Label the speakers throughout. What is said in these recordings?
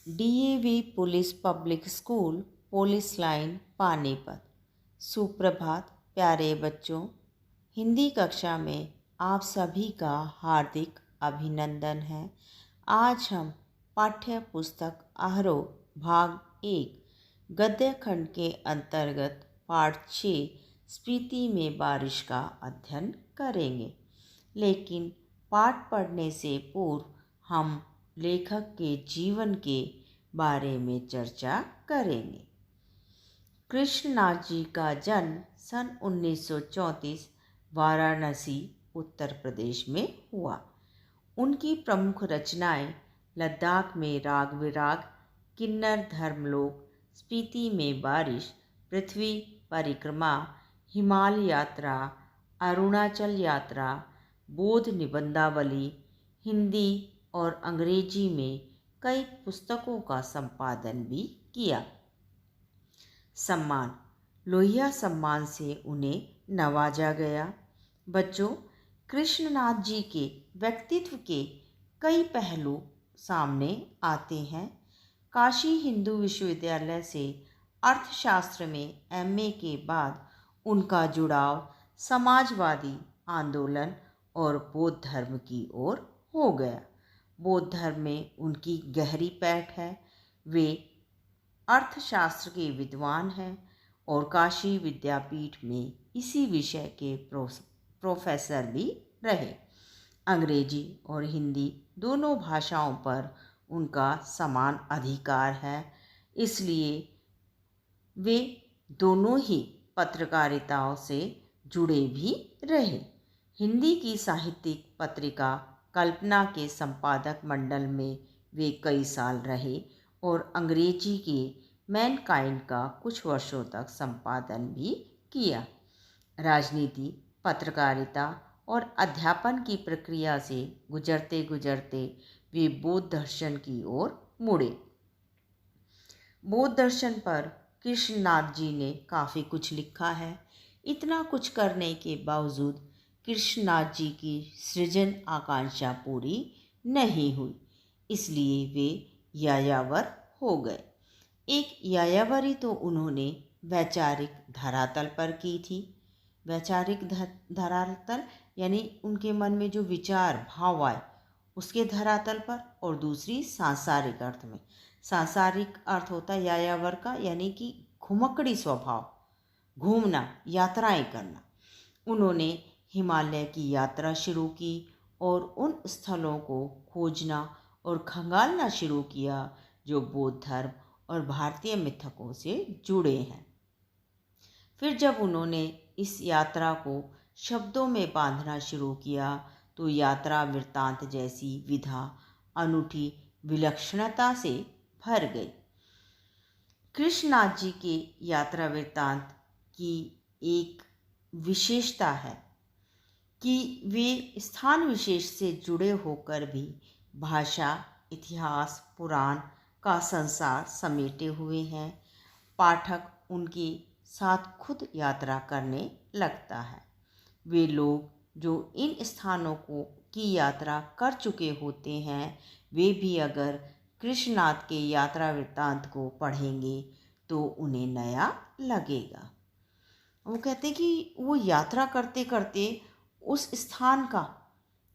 Speaker 1: DAV police public school, police line, Panipat. सुप्रभात प्यारे बच्चों। हिंदी कक्षा में आप सभी का हार्दिक अभिनंदन है। आज हम पाठ्य पुस्तक आरोह भाग 1 गद्य खंड के अंतर्गत पाठ 6 स्पीति में बारिश का अध्ययन करेंगे। लेकिन पाठ पढ़ने से पूर्व हम लेखक के जीवन के बारे में चर्चा करेंगे। कृष्णनाथ जी का जन्म सन 1934 वाराणसी, उत्तर प्रदेश में हुआ। उनकी प्रमुख रचनाएं लद्दाख में राग विराग, किन्नर धर्मलोक, स्पीति में बारिश, पृथ्वी परिक्रमा, हिमालय यात्रा, अरुणाचल यात्रा, बोध निबंधावली, हिंदी और अंग्रेजी में कई पुस्तकों का संपादन भी किया। सम्मान लोहिया सम्मान से उन्हें नवाजा गया। बच्चों, कृष्णनाथ जी के व्यक्तित्व के कई पहलू सामने आते हैं। काशी हिंदू विश्वविद्यालय से अर्थशास्त्र में एमए के बाद उनका जुड़ाव समाजवादी आंदोलन और बौद्ध धर्म की ओर हो गया। बौद्ध धर्म में उनकी गहरी पैठ है। वे अर्थशास्त्र के विद्वान हैं और काशी विद्यापीठ में इसी विषय के प्रोफेसर भी रहे। अंग्रेजी और हिंदी दोनों भाषाओं पर उनका समान अधिकार है, इसलिए वे दोनों ही पत्रकारिताओं से जुड़े भी रहे। हिंदी की साहित्यिक पत्रिका कल्पना के संपादक मंडल में वे कई साल रहे और अंग्रेजी के मैनकाइंड का कुछ वर्षों तक संपादन भी किया। राजनीति, पत्रकारिता और अध्यापन की प्रक्रिया से गुजरते गुजरते वे बौद्ध दर्शन की ओर मुड़े। बौद्ध दर्शन पर कृष्णनाथ जी ने काफ़ी कुछ लिखा है। इतना कुछ करने के बावजूद कृष्णनाथ जी की सृजन आकांक्षा पूरी नहीं हुई, इसलिए वे यायावर हो गए। एक यायावरी तो उन्होंने वैचारिक धरातल पर की थी। वैचारिक धरातल यानी उनके मन में जो विचार भाव आए उसके धरातल पर, और दूसरी सांसारिक अर्थ में। सांसारिक अर्थ होता है यायावर का, यानी कि घुमक्कड़ी स्वभाव, घूमना, यात्राएं करना। उन्होंने हिमालय की यात्रा शुरू की और उन स्थलों को खोजना और खंगालना शुरू किया जो बौद्ध धर्म और भारतीय मिथकों से जुड़े हैं। फिर जब उन्होंने इस यात्रा को शब्दों में बांधना शुरू किया तो यात्रा वृत्तांत जैसी विधा अनूठी विलक्षणता से भर गई। कृष्णनाथ जी के यात्रा वृत्तांत की एक विशेषता है कि वे स्थान विशेष से जुड़े होकर भी भाषा, इतिहास, पुराण का संसार समेटे हुए हैं। पाठक उनके साथ खुद यात्रा करने लगता है। वे लोग जो इन स्थानों की यात्रा कर चुके होते हैं, वे भी अगर कृष्णनाथ के यात्रा वृत्तांत को पढ़ेंगे तो उन्हें नया लगेगा। वो कहते हैं कि वो यात्रा करते करते उस स्थान का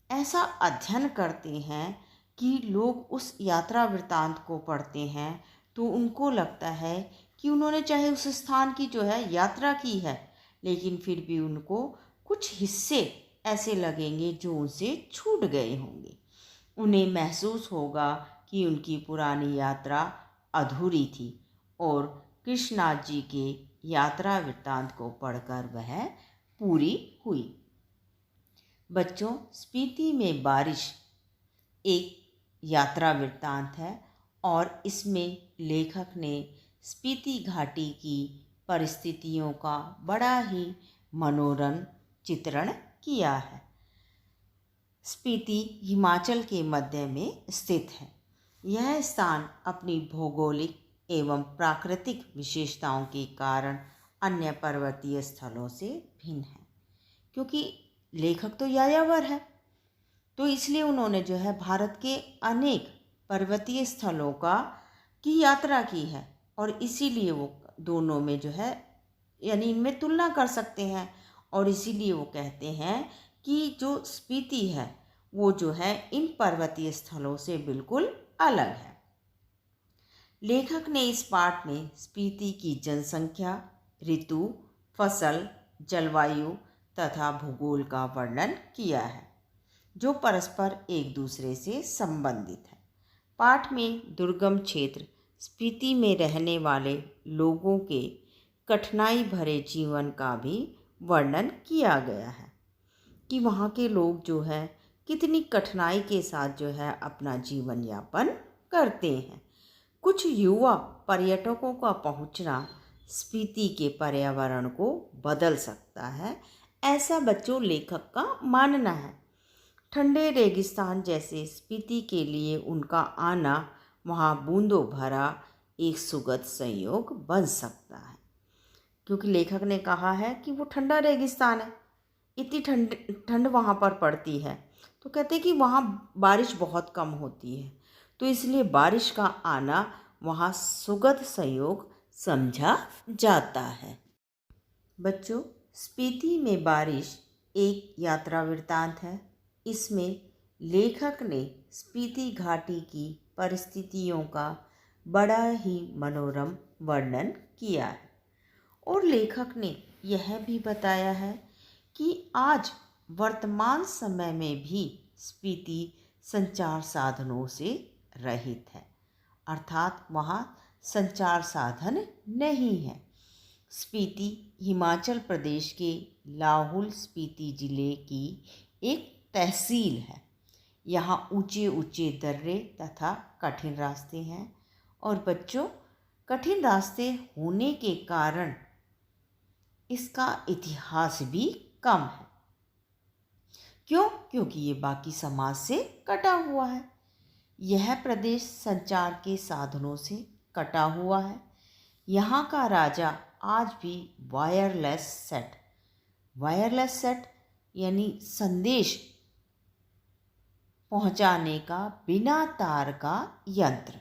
Speaker 1: ऐसा अध्ययन करते हैं कि लोग उस यात्रा वृत्तांत को पढ़ते हैं तो उनको लगता है कि उन्होंने चाहे उस स्थान की जो है यात्रा की है, लेकिन फिर भी उनको कुछ हिस्से ऐसे लगेंगे जो उनसे छूट गए होंगे। उन्हें महसूस होगा कि उनकी पुरानी यात्रा अधूरी थी और कृष्णनाथ जी के यात्रा वृत्तांत को पढ़कर वह पूरी हुई। बच्चों, स्पीति में बारिश एक यात्रा वृत्तांत है और इसमें लेखक ने स्पीति घाटी की परिस्थितियों का बड़ा ही मनोरम चित्रण किया है। स्पीति हिमाचल के मध्य में स्थित है। यह स्थान अपनी भौगोलिक एवं प्राकृतिक विशेषताओं के कारण अन्य पर्वतीय स्थलों से भिन्न है। क्योंकि लेखक तो यायावर है, तो इसलिए उन्होंने जो है भारत के अनेक पर्वतीय स्थलों का की यात्रा की है और इसीलिए वो दोनों में जो है यानी इनमें तुलना कर सकते हैं और इसीलिए वो कहते हैं कि जो स्पीति है वो जो है इन पर्वतीय स्थलों से बिल्कुल अलग है। लेखक ने इस पाठ में स्पीति की जनसंख्या, ऋतु, फसल, जलवायु तथा भूगोल का वर्णन किया है जो परस्पर एक दूसरे से संबंधित है। पाठ में दुर्गम क्षेत्र स्पीति में रहने वाले लोगों के कठिनाई भरे जीवन का भी वर्णन किया गया है कि वहाँ के लोग जो है कितनी कठिनाई के साथ जो है अपना जीवन यापन करते हैं। कुछ युवा पर्यटकों का पहुँचना स्पीति के पर्यावरण को बदल सकता है, ऐसा बच्चों लेखक का मानना है। ठंडे रेगिस्तान जैसे स्पीति के लिए उनका आना वहाँ बूंदों भरा एक सुखद संयोग बन सकता है, क्योंकि लेखक ने कहा है कि वो ठंडा रेगिस्तान है, इतनी ठंड वहाँ पर पड़ती है, तो कहते हैं कि वहाँ बारिश बहुत कम होती है, तो इसलिए बारिश का आना वहाँ सुखद संयोग समझा जाता है। बच्चों, स्पीति में बारिश एक यात्रा वृत्तांत है। इसमें लेखक ने स्पीति घाटी की परिस्थितियों का बड़ा ही मनोरम वर्णन किया है और लेखक ने यह भी बताया है कि आज वर्तमान समय में भी स्पीति संचार साधनों से रहित है, अर्थात वहाँ संचार साधन नहीं है। स्पीति हिमाचल प्रदेश के लाहौल स्पीति जिले की एक तहसील है। यहाँ ऊंचे ऊंचे दर्रे तथा कठिन रास्ते हैं और बच्चों, कठिन रास्ते होने के कारण इसका इतिहास भी कम है। क्यों? क्योंकि ये बाकी समाज से कटा हुआ है। यह प्रदेश संचार के साधनों से कटा हुआ है। यहाँ का राजा आज भी वायरलेस सेट यानी संदेश पहुँचाने का बिना तार का यंत्र,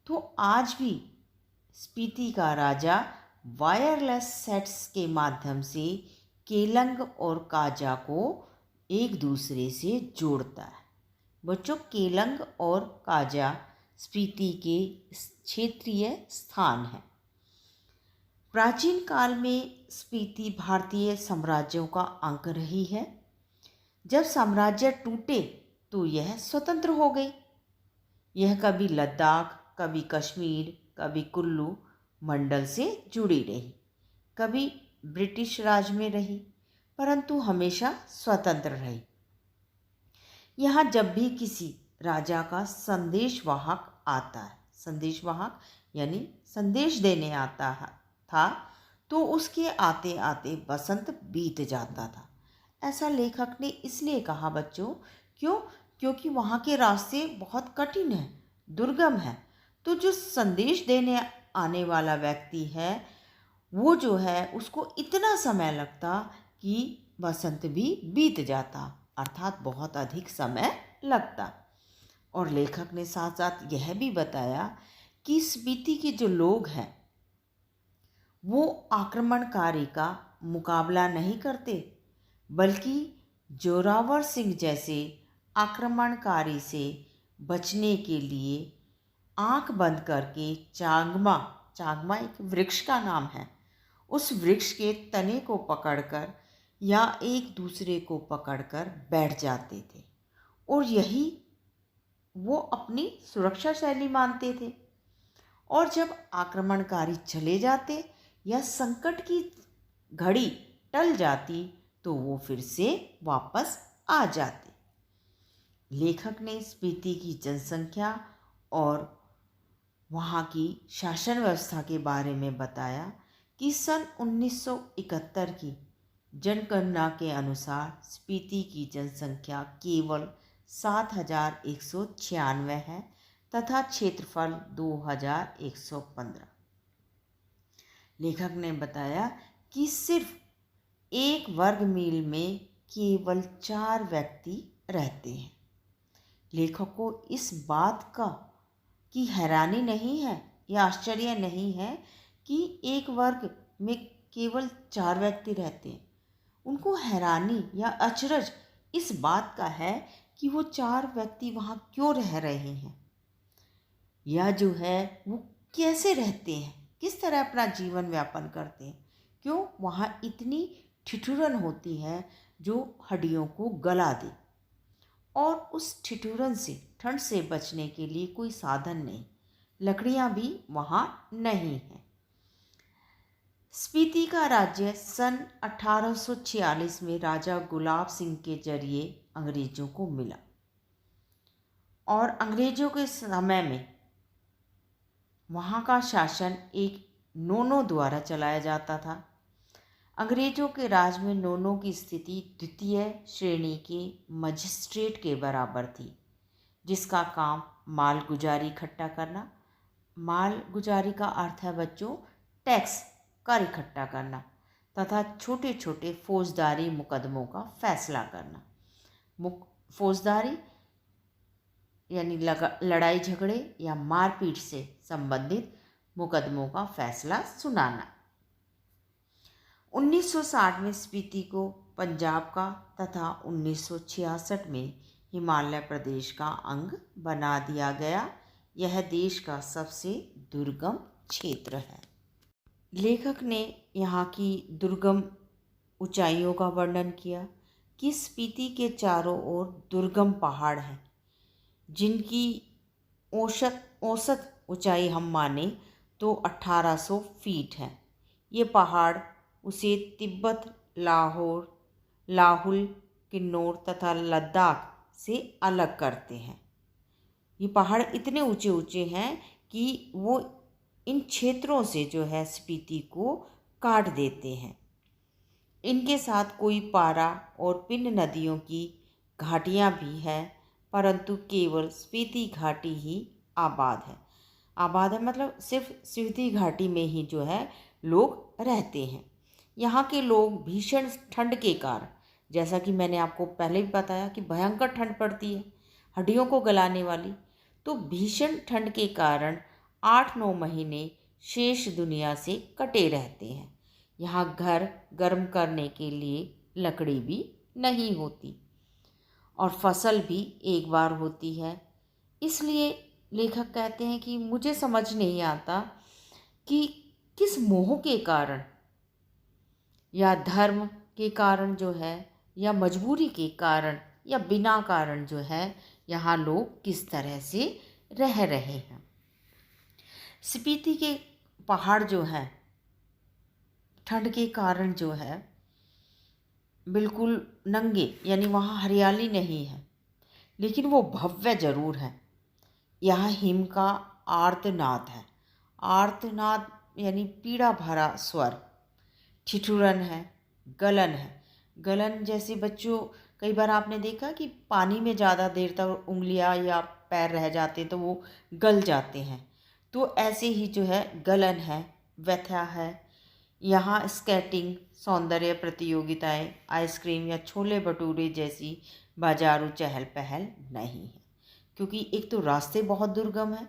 Speaker 1: तो आज भी स्पीति का राजा वायरलेस सेट्स के माध्यम से केलंग और काजा को एक दूसरे से जोड़ता है। बच्चों, केलंग और काजा स्पीति के क्षेत्रीय स्थान हैं। प्राचीन काल में स्पीति भारतीय साम्राज्यों का अंग रही है। जब साम्राज्य टूटे तो यह स्वतंत्र हो गई। यह कभी लद्दाख, कभी कश्मीर, कभी कुल्लू मंडल से जुड़ी रही, कभी ब्रिटिश राज में रही, परंतु हमेशा स्वतंत्र रही। यहाँ जब भी किसी राजा का संदेशवाहक आता है, संदेशवाहक यानी संदेश देने आता था, तो उसके आते आते बसंत बीत जाता था। ऐसा लेखक ने इसलिए कहा बच्चों, क्यों? क्योंकि वहाँ के रास्ते बहुत कठिन हैं, दुर्गम है, तो जो संदेश देने आने वाला व्यक्ति है वो जो है उसको इतना समय लगता कि बसंत भी बीत जाता, अर्थात बहुत अधिक समय लगता। और लेखक ने साथ साथ यह भी बताया कि स्पीति के जो लोग हैं वो आक्रमणकारी का मुकाबला नहीं करते, बल्कि जोरावर सिंह जैसे आक्रमणकारी से बचने के लिए आंख बंद करके चांगमा एक वृक्ष का नाम है, उस वृक्ष के तने को पकड़कर या एक दूसरे को पकड़कर बैठ जाते थे और यही वो अपनी सुरक्षा शैली मानते थे। और जब आक्रमणकारी चले जाते या संकट की घड़ी टल जाती तो वो फिर से वापस आ जाते। लेखक ने स्पीति की जनसंख्या और वहाँ की शासन व्यवस्था के बारे में बताया कि सन 1971 की जनगणना के अनुसार स्पीति की जनसंख्या केवल 7,196 है तथा क्षेत्रफल 2,115। लेखक ने बताया कि सिर्फ 1 वर्ग मील में केवल 4 व्यक्ति रहते हैं। लेखक को इस बात कि हैरानी नहीं है या आश्चर्य नहीं है कि एक वर्ग में केवल 4 व्यक्ति रहते हैं। उनको हैरानी या अचरज इस बात का है कि वो 4 व्यक्ति वहाँ क्यों रह रहे हैं, या जो है वो कैसे रहते हैं, किस तरह अपना जीवन व्यापन करते हैं, क्यों वहाँ इतनी ठिठुरन होती है जो हड्डियों को गला दे। और उस ठिठुरन से, ठंड से बचने के लिए कोई साधन नहीं, लकड़ियाँ भी वहाँ नहीं हैं। स्पीति का राज्य सन 1846 में राजा गुलाब सिंह के जरिए अंग्रेजों को मिला और अंग्रेजों के समय में वहाँ का शासन एक नोनो द्वारा चलाया जाता था। अंग्रेजों के राज में नोनो की स्थिति द्वितीय श्रेणी के मजिस्ट्रेट के बराबर थी, जिसका काम मालगुजारी इकट्ठा करना, मालगुजारी का अर्थ है बच्चों टैक्स कर इकट्ठा करना, तथा छोटे छोटे फौजदारी मुकदमों का फैसला करना। फौजदारी यानी लड़ाई झगड़े या मारपीट से संबंधित मुकदमों का फैसला सुनाना। 1960 में स्पीति को पंजाब का तथा 1966 में हिमालय प्रदेश का अंग बना दिया गया। यह देश का सबसे दुर्गम क्षेत्र है। लेखक ने यहाँ की दुर्गम ऊंचाइयों का वर्णन किया कि स्पीति के चारों ओर दुर्गम पहाड़ हैं, जिनकी औसत ऊंचाई हम माने तो 1800 फीट है। ये पहाड़ उसे तिब्बत, लाहुल, किन्नौर तथा लद्दाख से अलग करते हैं। ये पहाड़ इतने ऊंचे ऊंचे हैं कि वो इन क्षेत्रों से जो है स्पीति को काट देते हैं। इनके साथ कोई पारा और पिन नदियों की घाटियाँ भी हैं, परंतु केवल स्पीति घाटी ही आबाद है मतलब सिर्फ स्पीति घाटी में ही जो है लोग रहते हैं। यहाँ के लोग भीषण ठंड के कारण, जैसा कि मैंने आपको पहले भी बताया कि भयंकर ठंड पड़ती है, हड्डियों को गलाने वाली, तो भीषण ठंड के कारण 8-9 महीने शेष दुनिया से कटे रहते हैं। यहाँ घर गर्म करने के लिए लकड़ी भी नहीं होती और फसल भी एक बार होती है। इसलिए लेखक कहते हैं कि मुझे समझ नहीं आता कि किस मोह के कारण या धर्म के कारण जो है, या मजबूरी के कारण, या बिना कारण जो है यहाँ लोग किस तरह से रह रहे हैं। स्पीति के पहाड़ जो हैं ठंड के कारण जो है बिल्कुल नंगे, यानी वहाँ हरियाली नहीं है, लेकिन वो भव्य जरूर है। यहाँ हिम का आर्तनाद है। आर्तनाद यानी पीड़ा भरा स्वर। ठिठुरन है, गलन जैसे बच्चों कई बार आपने देखा कि पानी में ज़्यादा देर तक उंगलियां या पैर रह जाते हैं तो वो गल जाते हैं, तो ऐसे ही जो है गलन है, व्यथा है। यहाँ स्केटिंग, सौंदर्य प्रतियोगिताएं, आइसक्रीम या छोले भटूरे जैसी बाजारू चहल पहल नहीं है, क्योंकि एक तो रास्ते बहुत दुर्गम है,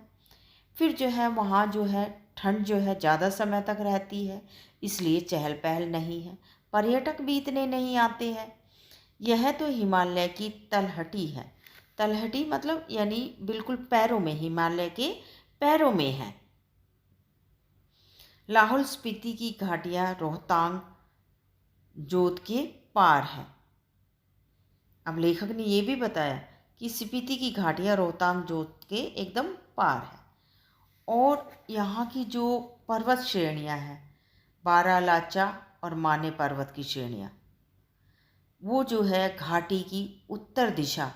Speaker 1: फिर जो है वहाँ जो है ठंड जो है ज़्यादा समय तक रहती है, इसलिए चहल पहल नहीं है, पर्यटक भी इतने नहीं आते हैं। यह तो हिमालय की तलहटी है। तलहटी मतलब यानी बिल्कुल पैरों में, हिमालय के पैरों में है। लाहौल स्पीति की घाटियाँ रोहतांग जोत के पार है। अब लेखक ने ये भी बताया कि स्पीति की घाटियाँ रोहतांग जोत के एकदम पार है। और यहाँ की जो पर्वत श्रेणियाँ हैं, बारालाचा और माने पर्वत की श्रेणियाँ, वो जो है घाटी की उत्तर दिशा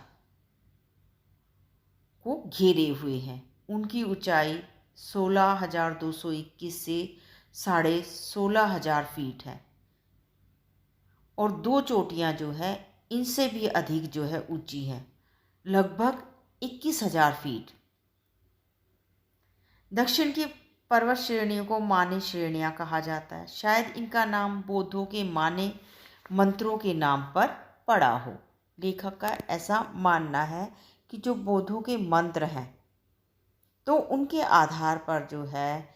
Speaker 1: को घेरे हुए हैं। उनकी ऊंचाई 16,221 से 16,500 फीट है और 2 चोटियाँ जो है इनसे भी अधिक जो है ऊंची हैं, लगभग 21,000 फीट। दक्षिण की पर्वत श्रेणियों को माने श्रेणियाँ कहा जाता है। शायद इनका नाम बौद्धों के माने मंत्रों के नाम पर पड़ा हो। लेखक का ऐसा मानना है कि जो बौद्धों के मंत्र हैं, तो उनके आधार पर जो है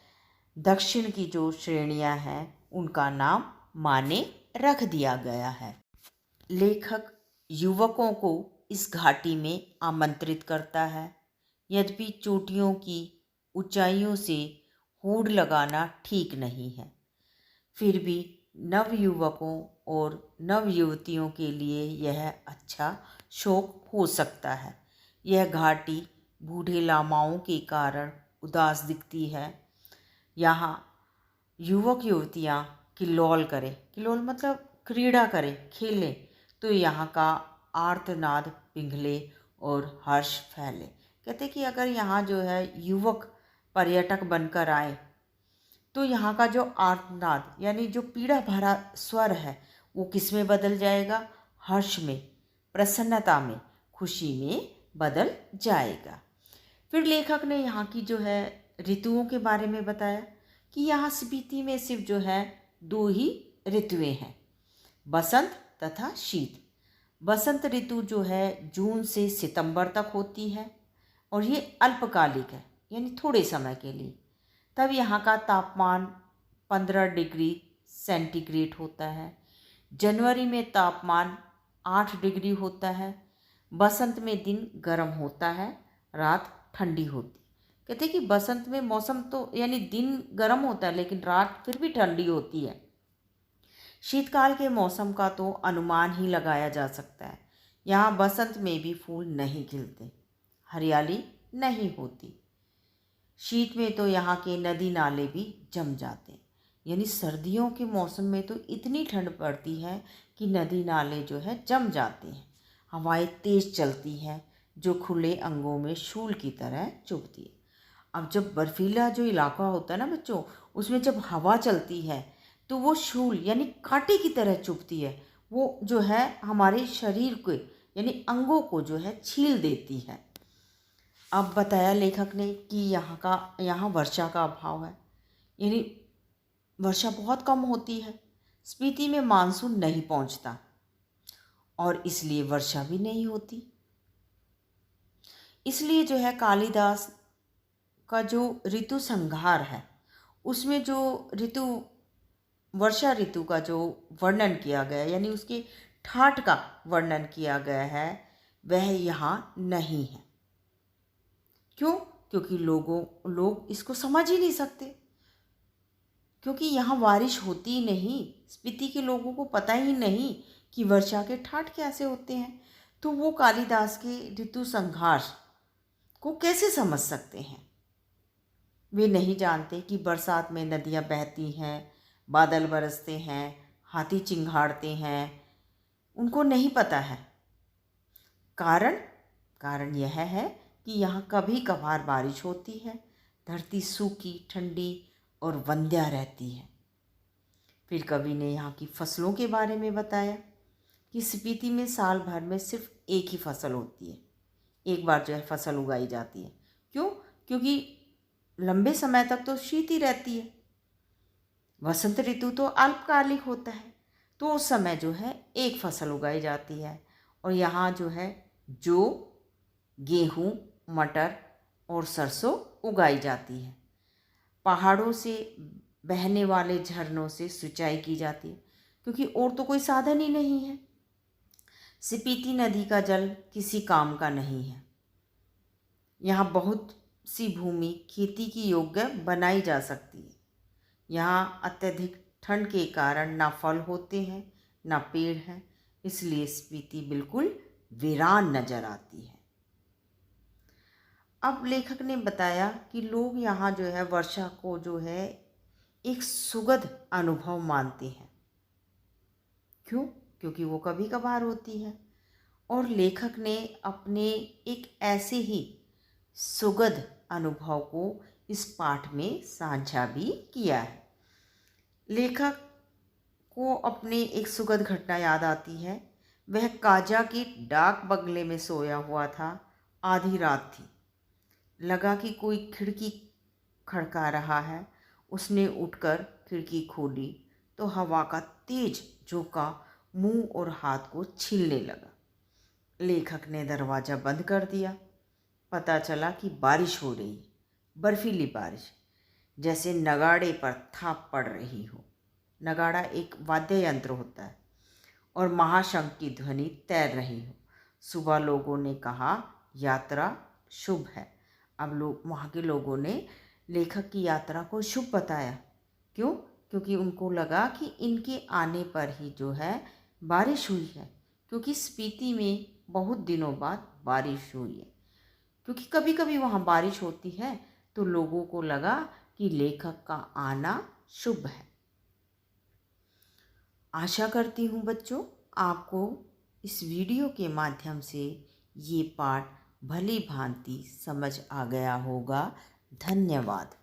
Speaker 1: दक्षिण की जो श्रेणियां हैं उनका नाम माने रख दिया गया है। लेखक युवकों को इस घाटी में आमंत्रित करता है। यद्यपि चोटियों की ऊंचाइयों से होड़ लगाना ठीक नहीं है, फिर भी नवयुवकों और नवयुवतियों के लिए यह अच्छा शौक हो सकता है। यह घाटी बूढ़े लामाओं के कारण उदास दिखती है। यहाँ युवक युवतियाँ किल्लौल करें, किल्लौल मतलब क्रीड़ा करें, खेलें, तो यहाँ का आर्तनाद पिघले और हर्ष फैले। कहते कि अगर यहाँ जो है युवक पर्यटक बनकर आए तो यहाँ का जो आर्तनाद यानी जो पीड़ा भरा स्वर है वो किस में बदल जाएगा? हर्ष में, प्रसन्नता में, खुशी में बदल जाएगा। फिर लेखक ने यहाँ की जो है ऋतुओं के बारे में बताया कि यहाँ स्पीति में सिर्फ जो है 2 ही ऋतुएं हैं, बसंत तथा शीत। बसंत ऋतु जो है जून से सितंबर तक होती है और ये अल्पकालिक है, यानी थोड़े समय के लिए। तब यहाँ का तापमान 15 डिग्री सेंटीग्रेड होता है। जनवरी में तापमान 8 डिग्री होता है। बसंत में दिन गर्म होता है, रात ठंडी होती। कहते कि बसंत में मौसम तो यानी दिन गर्म होता है लेकिन रात फिर भी ठंडी होती है। शीतकाल के मौसम का तो अनुमान ही लगाया जा सकता है। यहाँ बसंत में भी फूल नहीं खिलते, हरियाली नहीं होती। शीत में तो यहाँ के नदी नाले भी जम जाते हैं, यानी सर्दियों के मौसम में तो इतनी ठंड पड़ती है कि नदी नाले जो है जम जाते हैं। हवाएं तेज चलती हैं जो खुले अंगों में शूल की तरह चुभती है। अब जब बर्फीला जो इलाका होता है ना बच्चों, उसमें जब हवा चलती है तो वो शूल यानी कांटे की तरह चुभती है। वो जो है हमारे शरीर को यानी अंगों को जो है छील देती है। अब बताया लेखक ने कि यहाँ वर्षा का अभाव है, यानी वर्षा बहुत कम होती है। स्पीति में मानसून नहीं पहुँचता और इसलिए वर्षा भी नहीं होती। इसलिए जो है कालिदास का जो ऋतु संहार है उसमें जो वर्षा ऋतु का जो वर्णन किया गया यानी उसके ठाठ का वर्णन किया गया है वह यहाँ नहीं है। क्यों? क्योंकि लोग इसको समझ ही नहीं सकते, क्योंकि यहाँ बारिश होती ही नहीं। स्पीति के लोगों को पता ही नहीं कि वर्षा के ठाठ कैसे होते हैं, तो वो कालिदास के ऋतु संहार को कैसे समझ सकते हैं? वे नहीं जानते कि बरसात में नदियाँ बहती हैं, बादल बरसते हैं, हाथी चिंघाड़ते हैं। उनको नहीं पता है। कारण यह है कि यहाँ कभी कभार बारिश होती है, धरती सूखी, ठंडी और वंध्या रहती है। फिर कवि ने यहाँ की फसलों के बारे में बताया कि स्पीति में साल भर में सिर्फ एक ही फसल होती है, एक बार जो है फसल उगाई जाती है। क्यों? क्योंकि लंबे समय तक तो शीत ही रहती है। वसंत ऋतु तो अल्पकालिक होता है, तो उस समय जो है एक फसल उगाई जाती है। और यहाँ जो है जौ, गेहूँ, मटर और सरसों उगाई जाती है। पहाड़ों से बहने वाले झरनों से सिंचाई की जाती है, क्योंकि और तो कोई साधन ही नहीं है। स्पीति नदी का जल किसी काम का नहीं है। यहाँ बहुत सी भूमि खेती की योग्य बनाई जा सकती है। यहाँ अत्यधिक ठंड के कारण ना फल होते हैं ना पेड़ हैं, इसलिए स्पीति बिल्कुल वीरान नजर आती है। अब लेखक ने बताया कि लोग यहाँ जो है वर्षा को जो है एक सुखद अनुभव मानते हैं। क्यों? क्योंकि वो कभी कभार होती है। और लेखक ने अपने एक ऐसे ही सुखद अनुभव को इस पाठ में साझा भी किया है। लेखक को अपने एक सुखद घटना याद आती है। वह काजा के डाक बंगले में सोया हुआ था। आधी रात थी। लगा कि कोई खिड़की खड़का रहा है। उसने उठकर खिड़की खोली तो हवा का तेज झोंका मुंह और हाथ को छीलने लगा। लेखक ने दरवाज़ा बंद कर दिया। पता चला कि बारिश हो रही। बर्फीली बारिश, जैसे नगाड़े पर थाप पड़ रही हो। नगाड़ा एक वाद्य यंत्र होता है और महाशंख की ध्वनि तैर रही हो। सुबह लोगों ने कहा यात्रा शुभ है। अब वहाँ के लोगों ने लेखक की यात्रा को शुभ बताया। क्यों? क्योंकि उनको लगा कि इनके आने पर ही जो है बारिश हुई है, क्योंकि स्पीति में बहुत दिनों बाद बारिश हुई है। क्योंकि कभी कभी वहाँ बारिश होती है, तो लोगों को लगा कि लेखक का आना शुभ है। आशा करती हूँ बच्चों, आपको इस वीडियो के माध्यम से ये पाठ भली भांति समझ आ गया होगा। धन्यवाद।